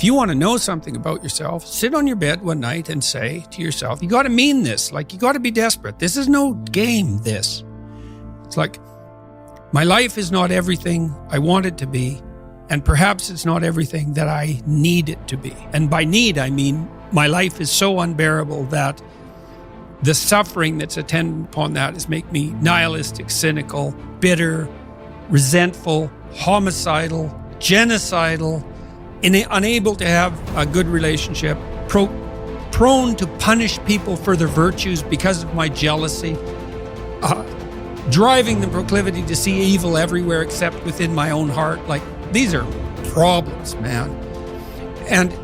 you want to know something about yourself, sit on your bed one night and say to yourself, you got to mean this. Like, you got to be desperate. This is no game, this. It's like, my life is not everything I want it to be, and perhaps it's not everything that I need it to be. And by need, I mean my life is so unbearable that the suffering that's attendant upon that is make me nihilistic, cynical, bitter, resentful, homicidal, genocidal, unable to have a good relationship, prone to punish people for their virtues because of my jealousy, driving the proclivity to see evil everywhere except within my own heart. Like, these are problems, man. And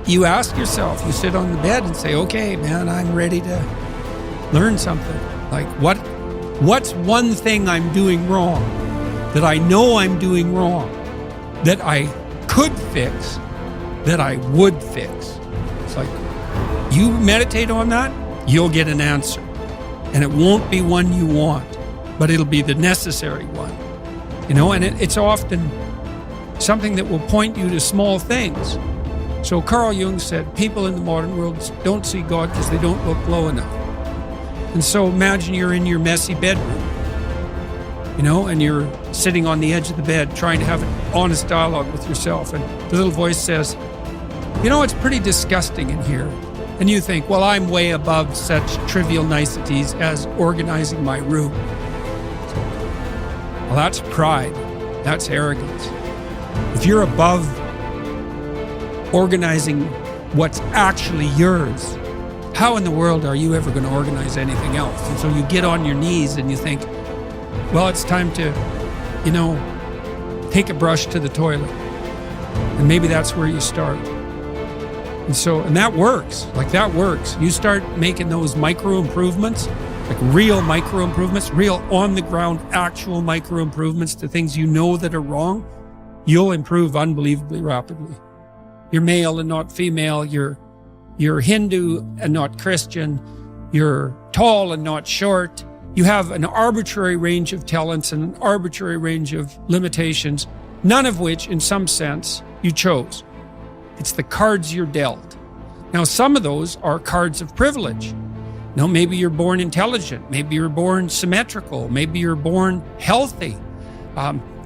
you ask yourself, you sit on the bed and say, okay, man, I'm ready to learn something. Like, what's one thing I'm doing wrong that I know I'm doing wrong that I could fix, that I would fix? It's like, you meditate on that, you'll get an answer. And it won't be one you want, but it'll be the necessary one. You know, and it's often something that will point you to small things. So Carl Jung said, people in the modern world don't see God because they don't look low enough. And so imagine you're in your messy bedroom, you know, and you're sitting on the edge of the bed trying to have an honest dialogue with yourself. And the little voice says, you know, it's pretty disgusting in here. And you think, well, I'm way above such trivial niceties as organizing my room. Well, that's pride. That's arrogance. If you're above organizing what's actually yours, how in the world are you ever going to organize anything else? And so you get on your knees and you think, well, it's time to, you know, take a brush to the toilet. And maybe that's where you start. And that works. Like, that works. You start making those micro improvements, like real micro improvements, real on the ground, actual micro improvements to things you know that are wrong, you'll improve unbelievably rapidly. You're male and not female. You're Hindu and not Christian. You're tall and not short. You have an arbitrary range of talents and an arbitrary range of limitations, none of which, in some sense, you chose. It's the cards you're dealt. Now, some of those are cards of privilege. Now, maybe you're born intelligent. Maybe you're born symmetrical. Maybe you're born healthy.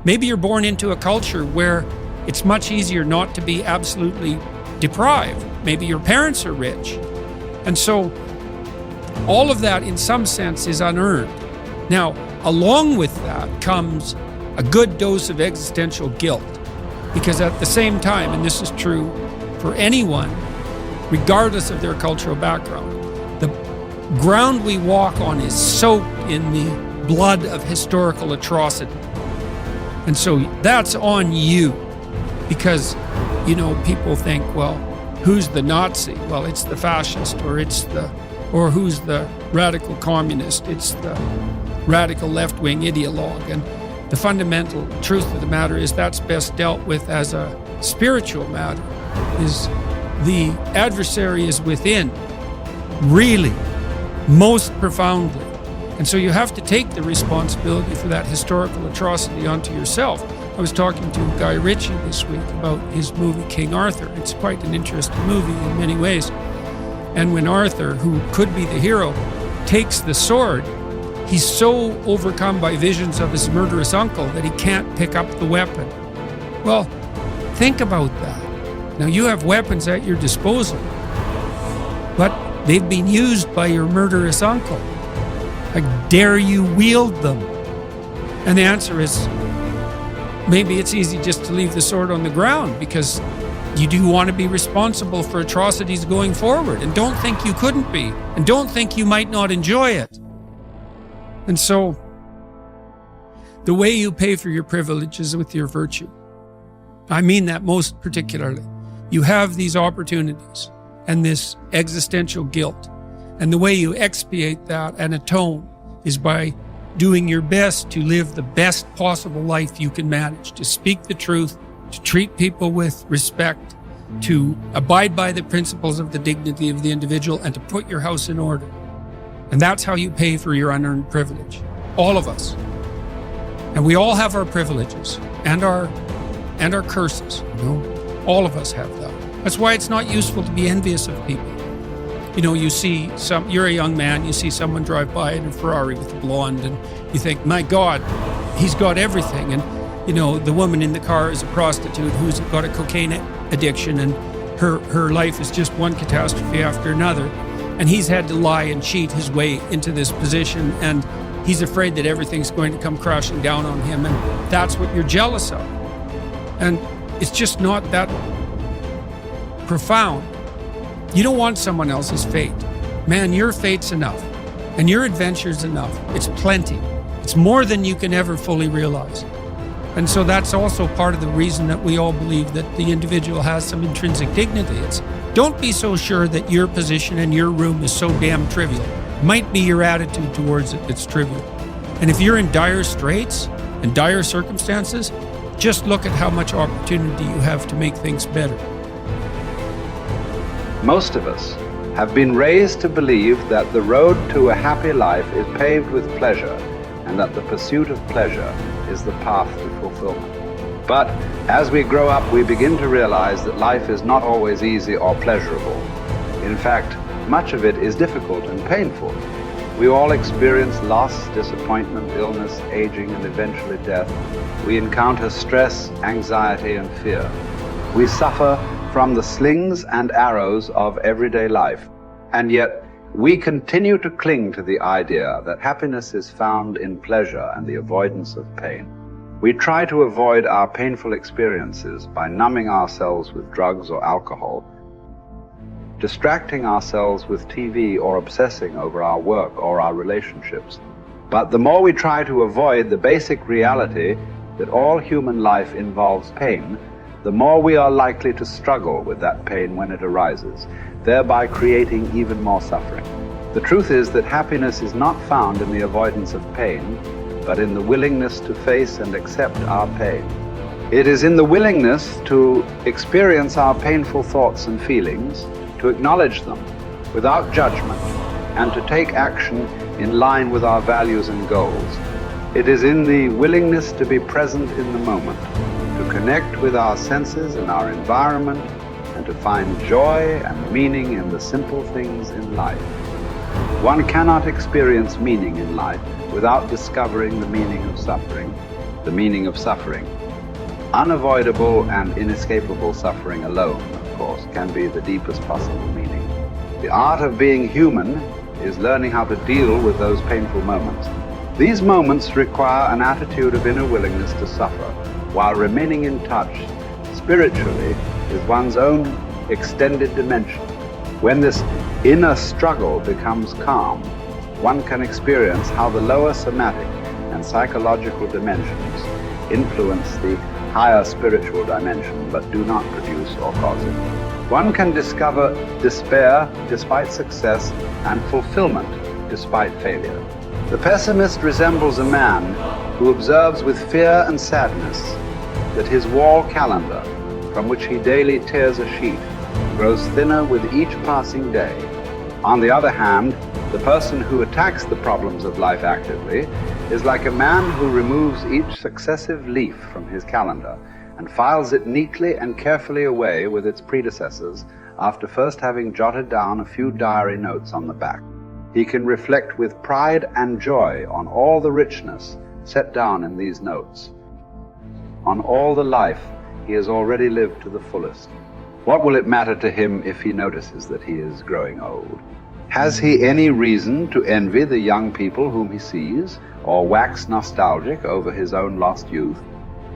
Maybe you're born into a culture where it's much easier not to be absolutely deprived. Maybe your parents are rich. And so all of that, in some sense, is unearned. Now, along with that comes a good dose of existential guilt. Because at the same time, and this is true for anyone, regardless of their cultural background, the ground we walk on is soaked in the blood of historical atrocity. And so that's on you. Because, you know, people think, well, who's the Nazi? Well, it's the fascist, or who's the radical communist? It's the radical left-wing ideologue. And the fundamental truth of the matter is that's best dealt with as a spiritual matter. Is the adversary is within, really, most profoundly. And so you have to take the responsibility for that historical atrocity onto yourself. I was talking to Guy Ritchie this week about his movie King Arthur. It's quite an interesting movie in many ways. And when Arthur, who could be the hero, takes the sword, he's so overcome by visions of his murderous uncle that he can't pick up the weapon. Well, think about that. Now, you have weapons at your disposal, but they've been used by your murderous uncle. Like, dare you wield them? And the answer is, maybe it's easy just to leave the sword on the ground because you do want to be responsible for atrocities going forward, and don't think you couldn't be, and don't think you might not enjoy it. And so, the way you pay for your privilege is with your virtue. I mean that most particularly. You have these opportunities and this existential guilt. And the way you expiate that and atone is by doing your best to live the best possible life you can manage, to speak the truth, to treat people with respect, to abide by the principles of the dignity of the individual, and to put your house in order. And that's how you pay for your unearned privilege. All of us. And we all have our privileges and our curses. You know? All of us have that. That's why it's not useful to be envious of people. You know, you're a young man, you see someone drive by in a Ferrari with a blonde, and you think, my God, he's got everything. And, you know, the woman in the car is a prostitute who's got a cocaine addiction, and her life is just one catastrophe after another. And he's had to lie and cheat his way into this position, and he's afraid that everything's going to come crashing down on him, and that's what you're jealous of. And it's just not that profound. You don't want someone else's fate. Man, your fate's enough, and your adventure's enough. It's plenty. It's more than you can ever fully realize. And so that's also part of the reason that we all believe that the individual has some intrinsic dignity. It's don't be so sure that your position in your room is so damn trivial. Might be your attitude towards it that's trivial. And if you're in dire straits and dire circumstances, just look at how much opportunity you have to make things better. Most of us have been raised to believe that the road to a happy life is paved with pleasure, and that the pursuit of pleasure is the path to fulfillment. But as we grow up, we begin to realize that life is not always easy or pleasurable. In fact, much of it is difficult and painful. We all experience loss, disappointment, illness, aging, and eventually death. We encounter stress, anxiety, and fear. We suffer from the slings and arrows of everyday life. And yet, we continue to cling to the idea that happiness is found in pleasure and the avoidance of pain. We try to avoid our painful experiences by numbing ourselves with drugs or alcohol, distracting ourselves with TV, or obsessing over our work or our relationships. But the more we try to avoid the basic reality that all human life involves pain, the more we are likely to struggle with that pain when it arises, thereby creating even more suffering. The truth is that happiness is not found in the avoidance of pain, but in the willingness to face and accept our pain. It is in the willingness to experience our painful thoughts and feelings, to acknowledge them without judgment, and to take action in line with our values and goals. It is in the willingness to be present in the moment, to connect with our senses and our environment, and to find joy and meaning in the simple things in life. One cannot experience meaning in life without discovering the meaning of suffering. The meaning of suffering. Unavoidable and inescapable suffering alone, of course, can be the deepest possible meaning. The art of being human is learning how to deal with those painful moments. These moments require an attitude of inner willingness to suffer, while remaining in touch spiritually with one's own extended dimension. When this inner struggle becomes calm, one can experience how the lower somatic and psychological dimensions influence the higher spiritual dimension, but do not produce or cause it. One can discover despair despite success and fulfillment despite failure. The pessimist resembles a man who observes with fear and sadness that his wall calendar, from which he daily tears a sheet, grows thinner with each passing day. On the other hand, the person who attacks the problems of life actively is like a man who removes each successive leaf from his calendar and files it neatly and carefully away with its predecessors after first having jotted down a few diary notes on the back. He can reflect with pride and joy on all the richness set down in these notes, on all the life he has already lived to the fullest. What will it matter to him if he notices that he is growing old? Has he any reason to envy the young people whom he sees, or wax nostalgic over his own lost youth?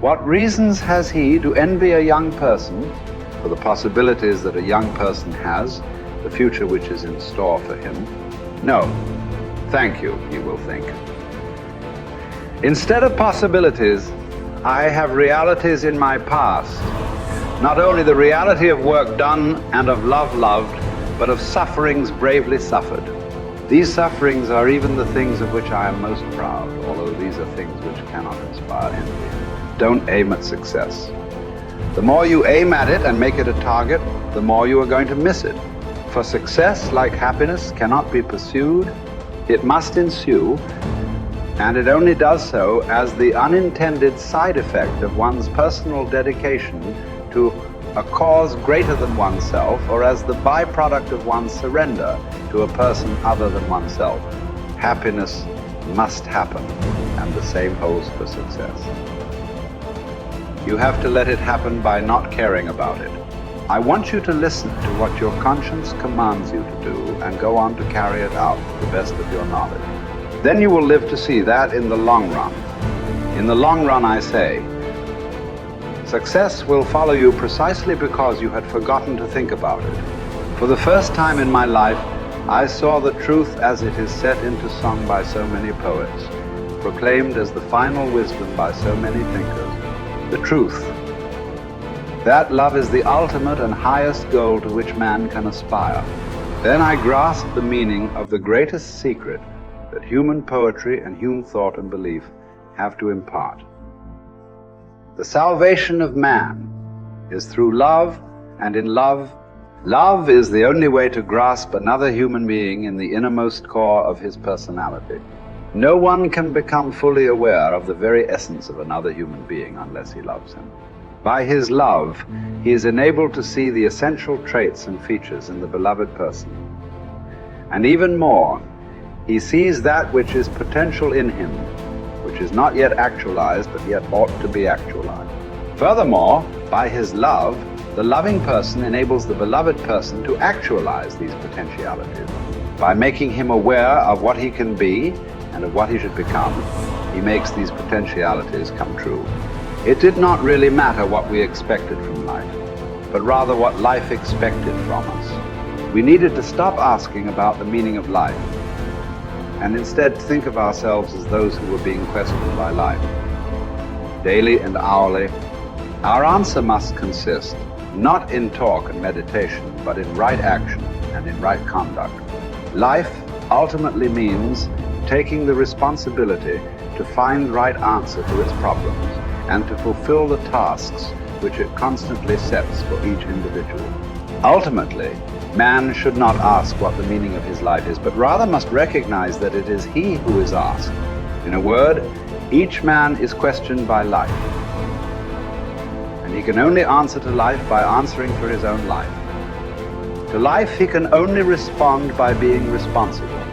What reasons has he to envy a young person for the possibilities that a young person has, the future which is in store for him? No, thank you, he will think. Instead of possibilities, I have realities in my past. Not only the reality of work done and of love loved, but of sufferings bravely suffered. These sufferings are even the things of which I am most proud, although these are things which cannot inspire envy. Don't aim at success. The more you aim at it and make it a target, the more you are going to miss it. For success, like happiness, cannot be pursued. It must ensue, and it only does so as the unintended side effect of one's personal dedication to a cause greater than oneself, or as the byproduct of one's surrender to a person other than oneself. Happiness must happen, and the same holds for success. You have to let it happen by not caring about it. I want you to listen to what your conscience commands you to do and go on to carry it out to the best of your knowledge. Then you will live to see that in the long run. In the long run, I say, success will follow you precisely because you had forgotten to think about it. For the first time in my life, I saw the truth as it is set into song by so many poets, proclaimed as the final wisdom by so many thinkers. The truth, that love is the ultimate and highest goal to which man can aspire. Then I grasped the meaning of the greatest secret that human poetry and human thought and belief have to impart. The salvation of man is through love, and in love, love is the only way to grasp another human being in the innermost core of his personality. No one can become fully aware of the very essence of another human being unless he loves him. By his love, he is enabled to see the essential traits and features in the beloved person. And even more, he sees that which is potential in him, which is not yet actualized, but yet ought to be actualized. Furthermore, by his love, the loving person enables the beloved person to actualize these potentialities. By making him aware of what he can be and of what he should become, he makes these potentialities come true. It did not really matter what we expected from life, but rather what life expected from us. We needed to stop asking about the meaning of life and instead think of ourselves as those who were being questioned by life. Daily and hourly, our answer must consist not in talk and meditation, but in right action and in right conduct. Life ultimately means taking the responsibility to find the right answer to its problems and to fulfill the tasks which it constantly sets for each individual. Ultimately, man should not ask what the meaning of his life is, but rather must recognize that it is he who is asked. In a word, each man is questioned by life, and he can only answer to life by answering for his own life. To life he can only respond by being responsible.